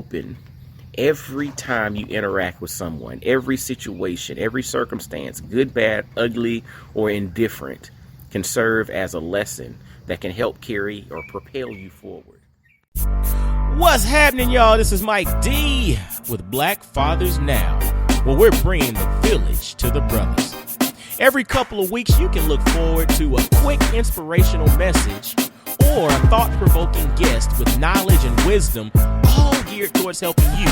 open every time you interact with someone, every situation, every circumstance, good, bad, ugly, or indifferent, can serve as a lesson that can help carry or propel you forward. What's happening, y'all? This is Mike D with Black Fathers Now, where we're bringing the village to the brothers. Every couple of weeks, you can look forward to a quick inspirational message or a thought-provoking guest with knowledge and wisdom, all geared towards helping you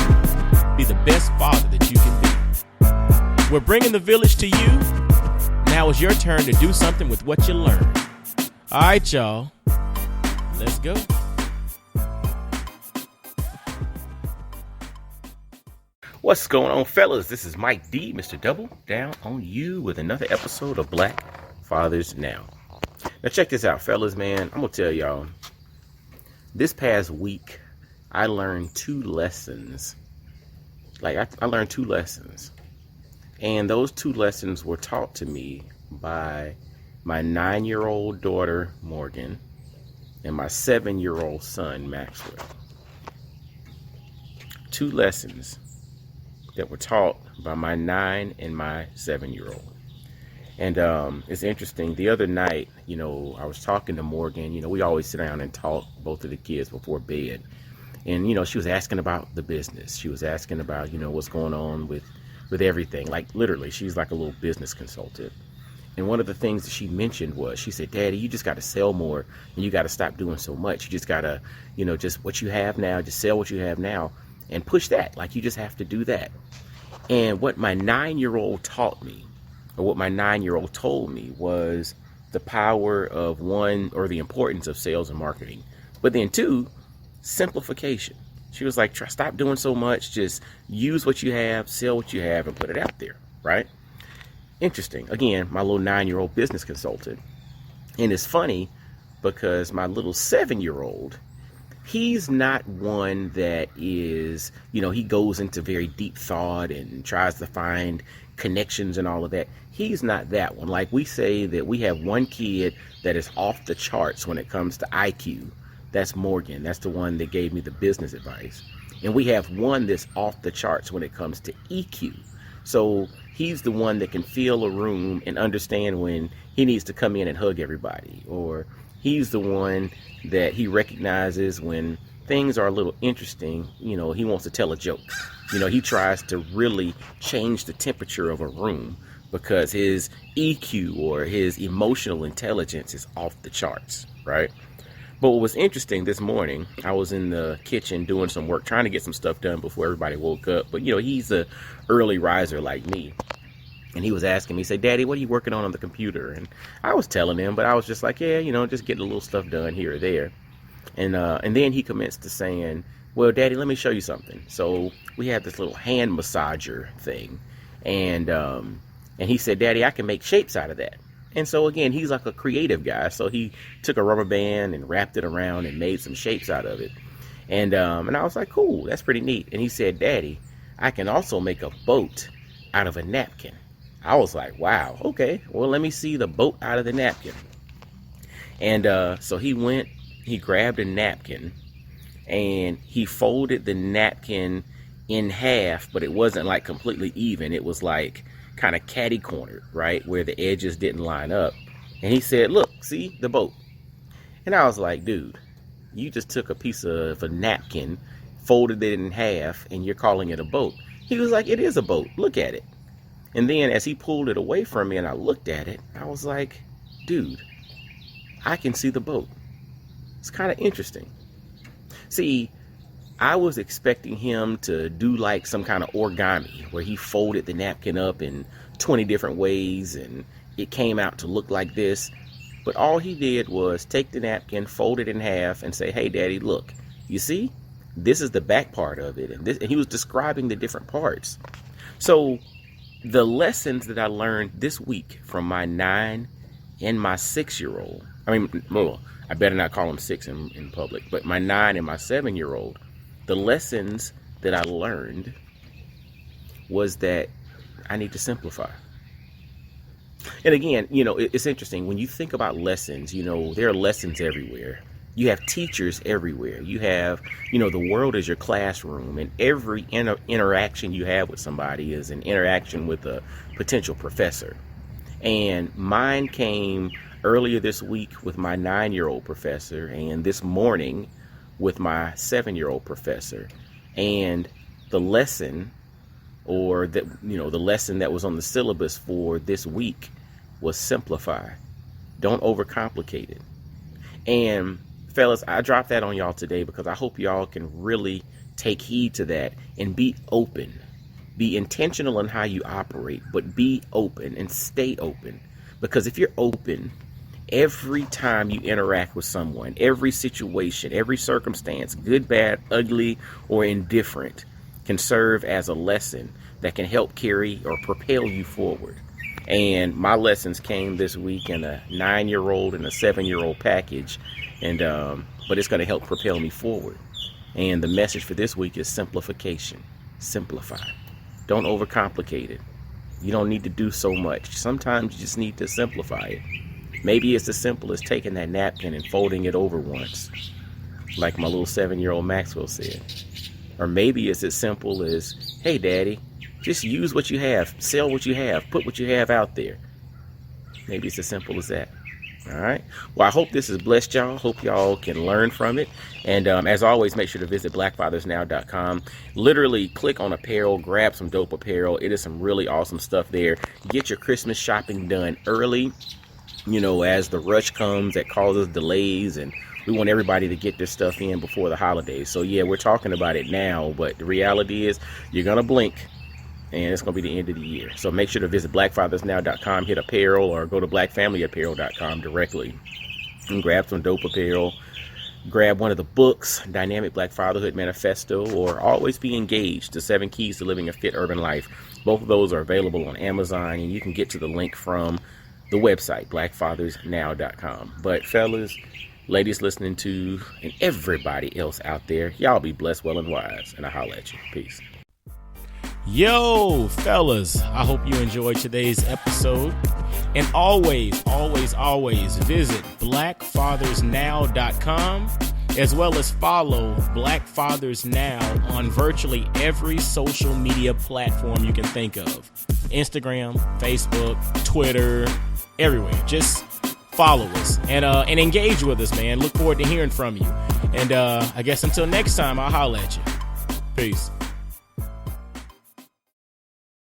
be the best father that you can be. We're bringing the village to you. Now it's your turn to do something with what you learned. All right, y'all. Let's go. What's going on, fellas? This is Mike D, Mr. Double Down on You with another episode of Black Fathers Now. Now check this out, fellas, man. I'm going to tell y'all, this past week, I learned two lessons. I learned two lessons. And those two lessons were taught to me by my 9-year-old daughter, Morgan, and my 7-year-old son, Maxwell. Two lessons that were taught by my 9 and my 7-year-old. And it's interesting. The other night, I was talking to Morgan. We always sit down and talk, both of the kids, before bed. And, she was asking about the business. She was asking about, what's going on with everything. Like, literally, she's like a little business consultant. And one of the things that she mentioned was, she said, Daddy, you just got to sell more, and you got to stop doing so much. You just got to, just what you have now, just sell what you have now and push that. Like, you just have to do that. And what my 9-year-old taught me, or what my 9-year-old told me, was the power of, one, or the importance of sales and marketing. But then two, simplification. She was like, stop doing so much. Just use what you have, sell what you have, and put it out there, right? Interesting. Again, my little 9-year-old business consultant. And it's funny because my little 7-year-old, he's not one that is, he goes into very deep thought and tries to find connections and all of that. He's not that one. Like, we say that we have one kid that is off the charts when it comes to IQ. That's Morgan. That's the one that gave me the business advice. And we have one that's off the charts when it comes to EQ. So he's the one that can feel a room and understand when he needs to come in and hug everybody. Or he's the one that he recognizes when things are a little interesting. He wants to tell a joke. He tries to really change the temperature of a room because his EQ or his emotional intelligence is off the charts, right? But what was interesting this morning, I was in the kitchen doing some work, trying to get some stuff done before everybody woke up. But, he's a early riser like me. And he was asking me, he said, Daddy, what are you working on the computer? And I was telling him, but I was just like, yeah, just getting a little stuff done here or there. And then he commenced to saying, well, Daddy, let me show you something. So we had this little hand massager thing. And he said, Daddy, I can make shapes out of that. And so, again, he's like a creative guy. So he took a rubber band and wrapped it around and made some shapes out of it. And I was like, cool, that's pretty neat. And he said, Daddy, I can also make a boat out of a napkin. I was like, wow, okay, well, let me see the boat out of the napkin. And so he grabbed a napkin and he folded the napkin in half, but it wasn't like completely even. It was like kind of catty cornered, right, where the edges didn't line up. And he said, look, see the boat. And I was like, dude, you just took a piece of a napkin, folded it in half, and you're calling it a boat. He was like, it is a boat, look at it. And then as he pulled it away from me and I looked at it, I was like, dude, I can see the boat. It's kind of interesting. See, I was expecting him to do like some kind of origami where he folded the napkin up in 20 different ways and it came out to look like this. But all he did was take the napkin, fold it in half and say, hey, Daddy, look, you see, this is the back part of it. And he was describing the different parts. So the lessons that I learned this week from my 9 and my 6-year-old, I better not call him 6 in public, but my 9 and my 7-year-old, the lessons that I learned was that I need to simplify. And again, it's interesting when you think about lessons, there are lessons everywhere. You have teachers everywhere. You have, the world is your classroom, and every interaction you have with somebody is an interaction with a potential professor. And mine came earlier this week with my 9-year-old professor, and this morning with my 7-year-old professor. And the lesson, or that, the lesson that was on the syllabus for this week was simplify. Don't overcomplicate it. And fellas, I dropped that on y'all today because I hope y'all can really take heed to that and be open. Be intentional in how you operate, but be open and stay open. Because if you're open, every time you interact with someone, every situation, every circumstance, good, bad, ugly, or indifferent, can serve as a lesson that can help carry or propel you forward. And my lessons came this week in a 9-year-old and a 7-year-old package, and but it's going to help propel me forward. And the message for this week is simplification. Simplify. Don't overcomplicate it. You don't need to do so much. Sometimes you just need to simplify it. Maybe it's as simple as taking that napkin and folding it over once, like my little 7-year-old Maxwell said. Or maybe it's as simple as, hey, Daddy, just use what you have, sell what you have, put what you have out there. Maybe it's as simple as that. All right. Well, I hope this has blessed y'all. Hope y'all can learn from it. And as always, make sure to visit blackfathersnow.com. Literally click on apparel, grab some dope apparel. It is some really awesome stuff there. Get your Christmas shopping done early, as the rush comes that causes delays, and we want everybody to get their stuff in before the holidays. So yeah, we're talking about it now, but the reality is you're going to blink and it's going to be the end of the year. So make sure to visit blackfathersnow.com, hit apparel, or go to blackfamilyapparel.com directly and grab some dope apparel. Grab one of the books, Dynamic Black Fatherhood Manifesto, or Always Be Engaged, The 7 Keys to Living a Fit Urban Life. Both of those are available on Amazon, and you can get to the link from the website, blackfathersnow.com. But fellas, ladies listening to, and everybody else out there, y'all be blessed, well, and wise, and I'll holler at you. Peace. Yo, fellas, I hope you enjoyed today's episode. And always visit blackfathersnow.com, as well as follow Black Fathers Now on virtually every social media platform you can think of. Instagram, Facebook, Twitter, everywhere. Just follow us and engage with us, man. Look forward to hearing from you. And I guess until next time, I'll holler at you. Peace.